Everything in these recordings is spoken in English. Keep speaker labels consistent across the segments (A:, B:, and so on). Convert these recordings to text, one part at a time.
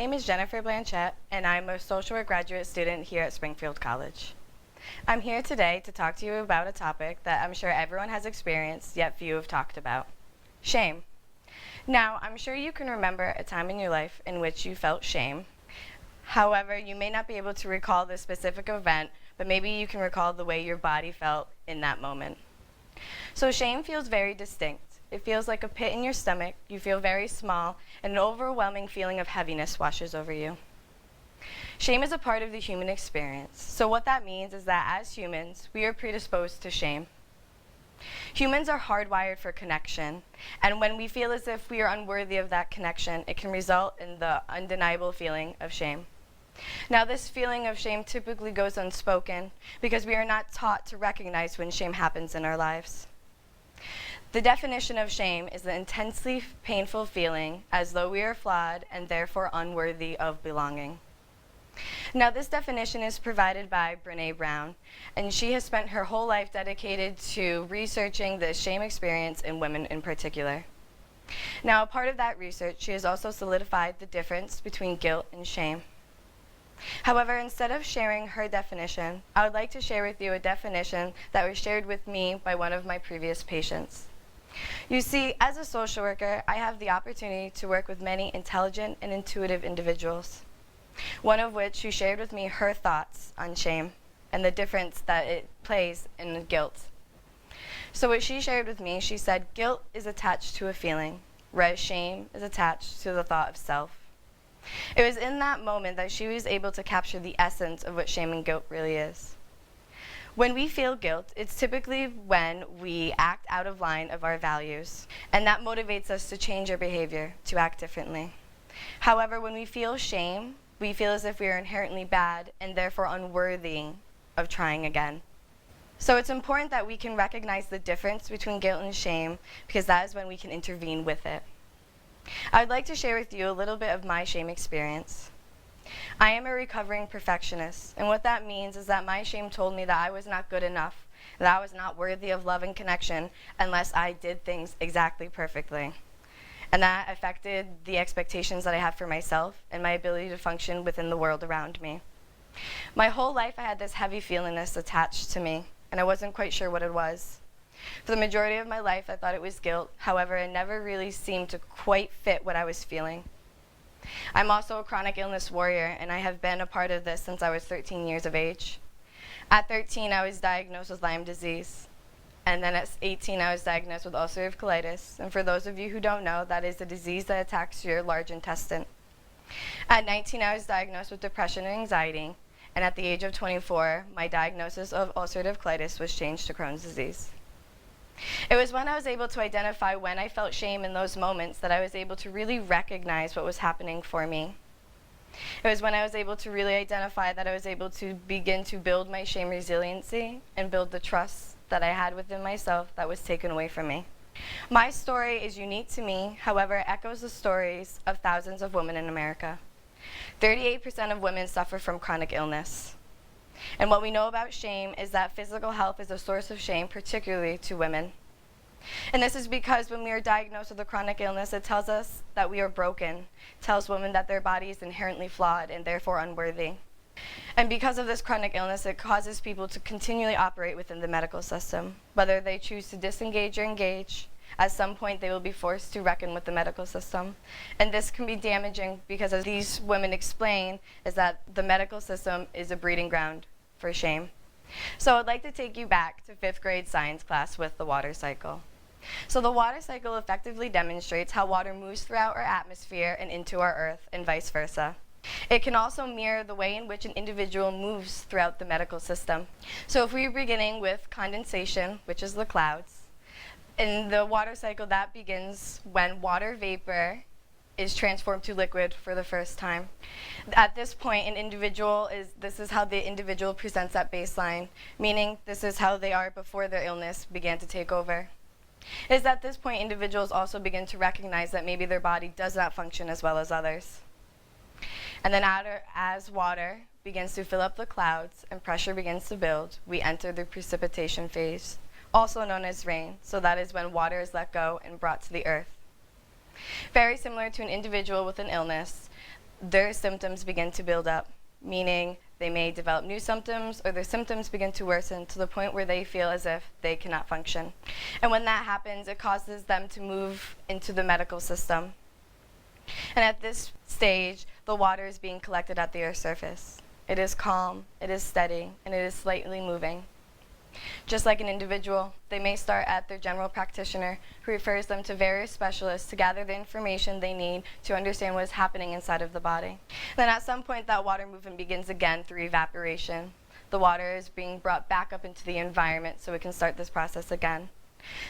A: name is Jennifer Blanchette, and I'm a social work graduate student here at Springfield College. I'm here today to talk to you about a topic that I'm sure everyone has experienced, yet few have talked about: shame. Now, I'm sure you can remember a time in your life in which you felt shame. However, you may not be able to recall the specific event, but maybe you can recall the way your body felt in that moment. So shame feels very distinct. It feels like a pit in your stomach, you feel very small, and an overwhelming feeling of heaviness washes over you. Shame is a part of the human experience. So what that means is that as humans, we are predisposed to shame. Humans are hardwired for connection, and when we feel as if we are unworthy of that connection, it can result in the undeniable feeling of shame. Now, this feeling of shame typically goes unspoken because we are not taught to recognize when shame happens in our lives. The definition of shame is the intensely painful feeling as though we are flawed and therefore unworthy of belonging. Now, this definition is provided by Brené Brown, and she has spent her whole life dedicated to researching the shame experience in women in particular. Now, a part of that research, she has also solidified the difference between guilt and shame. However, instead of sharing her definition, I would like to share with you a definition that was shared with me by one of my previous patients. You see, as a social worker, I have the opportunity to work with many intelligent and intuitive individuals, one of which who shared with me her thoughts on shame and the difference that it plays in guilt. So what she shared with me, she said, guilt is attached to a feeling, whereas shame is attached to the thought of self. It was in that moment that she was able to capture the essence of what shame and guilt really is. When we feel guilt, it's typically when we act out of line of our values, and that motivates us to change our behavior, to act differently. However, when we feel shame, we feel as if we are inherently bad and therefore unworthy of trying again. So it's important that we can recognize the difference between guilt and shame, because that is when we can intervene with it. I would like to share with you a little bit of my shame experience. I am a recovering perfectionist, and what that means is that my shame told me that I was not good enough, that I was not worthy of love and connection unless I did things exactly perfectly. And that affected the expectations that I have for myself and my ability to function within the world around me. My whole life I had this heavy feelingness attached to me, and I wasn't quite sure what it was. For the majority of my life, I thought it was guilt. However, it never really seemed to quite fit what I was feeling. I'm also a chronic illness warrior, and I have been a part of this since I was 13 years of age. At 13, I was diagnosed with Lyme disease. And then at 18, I was diagnosed with ulcerative colitis. And for those of you who don't know, that is a disease that attacks your large intestine. At 19, I was diagnosed with depression and anxiety. And at the age of 24, my diagnosis of ulcerative colitis was changed to Crohn's disease. It was when I was able to identify when I felt shame in those moments that I was able to really recognize what was happening for me. It was when I was able to really identify that I was able to begin to build my shame resiliency and build the trust that I had within myself that was taken away from me. My story is unique to me, however, it echoes the stories of thousands of women in America. 38% of women suffer from chronic illness. And what we know about shame is that physical health is a source of shame, particularly to women. And this is because when we are diagnosed with a chronic illness, it tells us that we are broken. It tells women that their body is inherently flawed and therefore unworthy. And because of this chronic illness, it causes people to continually operate within the medical system. Whether they choose to disengage or engage, at some point they will be forced to reckon with the medical system. And this can be damaging because, as these women explain, is that the medical system is a breeding ground for shame. So I'd like to take you back to 5th grade science class with the water cycle. So the water cycle effectively demonstrates how water moves throughout our atmosphere and into our earth, and vice versa. It can also mirror the way in which an individual moves throughout the medical system. So if we're beginning with condensation, which is the clouds, in the water cycle that begins when water vapor is transformed to liquid for the first time. At this point, this is how the individual presents at baseline, meaning this is how they are before their illness began to take over. It is at this point individuals also begin to recognize that maybe their body does not function as well as others. And then as water begins to fill up the clouds and pressure begins to build, we enter the precipitation phase, also known as rain. So that is when water is let go and brought to the earth. Very similar to an individual with an illness, their symptoms begin to build up, meaning they may develop new symptoms or their symptoms begin to worsen to the point where they feel as if they cannot function. And when that happens, it causes them to move into the medical system. And at this stage, the water is being collected at the Earth's surface. It is calm, it is steady, and it is slightly moving. Just like an individual, they may start at their general practitioner, who refers them to various specialists to gather the information they need to understand what is happening inside of the body. Then at some point, that water movement begins again through evaporation. The water is being brought back up into the environment so it can start this process again.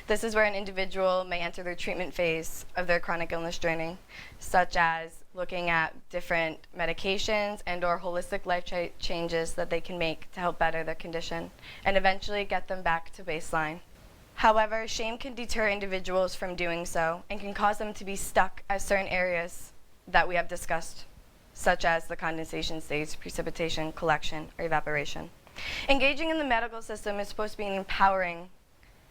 A: This is where an individual may enter their treatment phase of their chronic illness journey, such as looking at different medications and or holistic life changes that they can make to help better their condition and eventually get them back to baseline. However, shame can deter individuals from doing so and can cause them to be stuck at certain areas that we have discussed, such as the condensation stage, precipitation, collection, or evaporation. Engaging in the medical system is supposed to be an empowering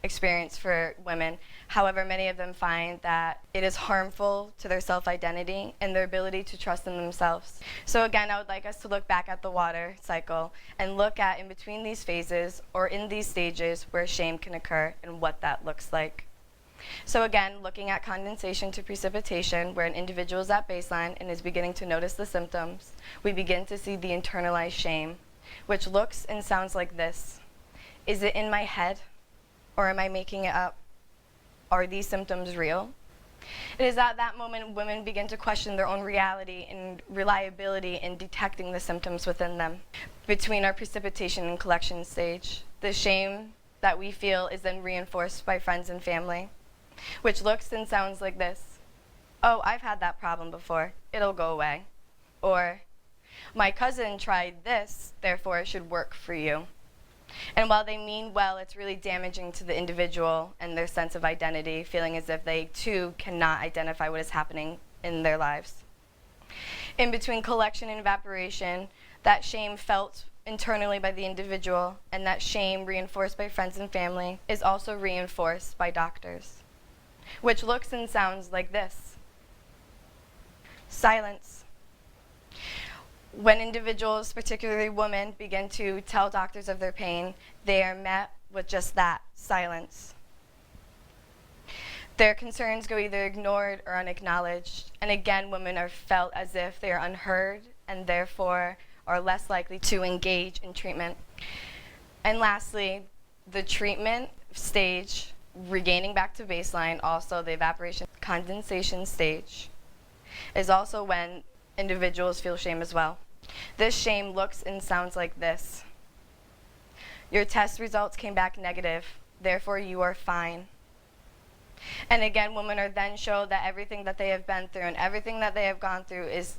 A: experience for women. However, many of them find that it is harmful to their self-identity and their ability to trust in themselves. So again, I would like us to look back at the water cycle and look at in between these phases or in these stages where shame can occur and what that looks like. So again, looking at condensation to precipitation, where an individual is at baseline and is beginning to notice the symptoms, we begin to see the internalized shame, which looks and sounds like this. Is it in my head? Or am I making it up? Are these symptoms real? It is at that moment women begin to question their own reality and reliability in detecting the symptoms within them. Between our precipitation and collection stage, the shame that we feel is then reinforced by friends and family, which looks and sounds like this. Oh, I've had that problem before. It'll go away. Or, my cousin tried this, therefore it should work for you. And while they mean well, it's really damaging to the individual and their sense of identity, feeling as if they too cannot identify what is happening in their lives. In between collection and evaporation, that shame felt internally by the individual and that shame reinforced by friends and family is also reinforced by doctors, which looks and sounds like this. Silence. When individuals, particularly women, begin to tell doctors of their pain, they are met with just that, silence. Their concerns go either ignored or unacknowledged, and again, women are felt as if they are unheard and therefore are less likely to engage in treatment. And lastly, the treatment stage, regaining back to baseline, also the evaporation condensation stage, is also when individuals feel shame as well. This shame looks and sounds like this. Your test results came back negative, therefore you are fine. And again, women are then shown that everything that they have been through and everything that they have gone through is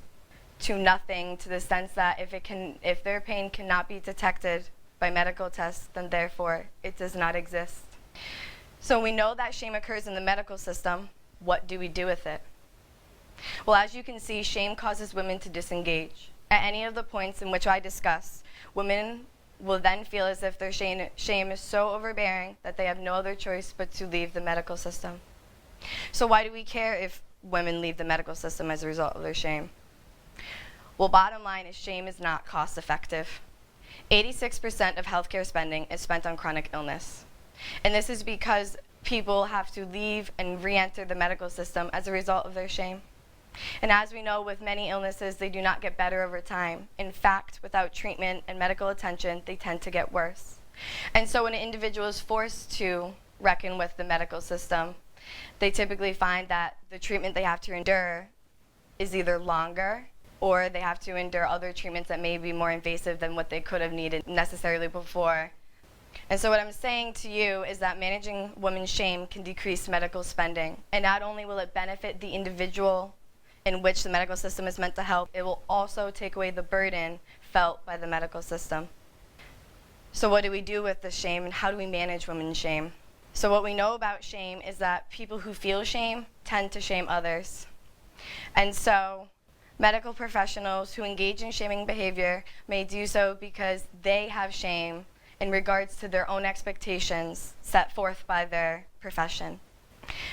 A: to nothing, to the sense that if their pain cannot be detected by medical tests, then therefore it does not exist. So we know that shame occurs in the medical system. What do we do with it? Well, as you can see, shame causes women to disengage. At any of the points in which I discuss, women will then feel as if their shame is so overbearing that they have no other choice but to leave the medical system. So why do we care if women leave the medical system as a result of their shame? Well, bottom line is shame is not cost effective. 86% of healthcare spending is spent on chronic illness. And this is because people have to leave and re-enter the medical system as a result of their shame. And as we know, with many illnesses, they do not get better over time. In fact, without treatment and medical attention, they tend to get worse. And so when an individual is forced to reckon with the medical system, they typically find that the treatment they have to endure is either longer or they have to endure other treatments that may be more invasive than what they could have needed necessarily before. And so what I'm saying to you is that managing women's shame can decrease medical spending. And not only will it benefit the individual in which the medical system is meant to help, it will also take away the burden felt by the medical system. So what do we do with the shame and how do we manage women's shame? So what we know about shame is that people who feel shame tend to shame others. And so medical professionals who engage in shaming behavior may do so because they have shame in regards to their own expectations set forth by their profession.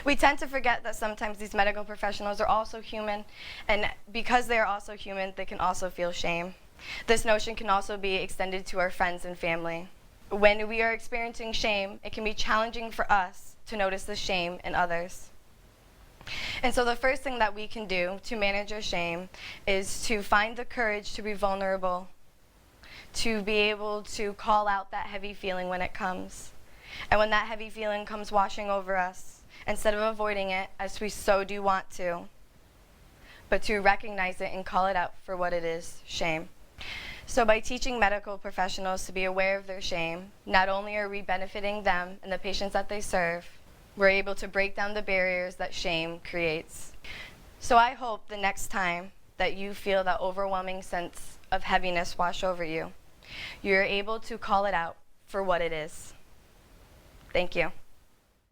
A: We tend to forget that sometimes these medical professionals are also human, and because they are also human, they can also feel shame. This notion can also be extended to our friends and family. When we are experiencing shame, it can be challenging for us to notice the shame in others. And so the first thing that we can do to manage our shame is to find the courage to be vulnerable, to be able to call out that heavy feeling when it comes. And when that heavy feeling comes washing over us, instead of avoiding it, as we so do want to, but to recognize it and call it out for what it is, shame. So by teaching medical professionals to be aware of their shame, not only are we benefiting them and the patients that they serve, we're able to break down the barriers that shame creates. So I hope the next time that you feel that overwhelming sense of heaviness wash over you, you're able to call it out for what it is. Thank you.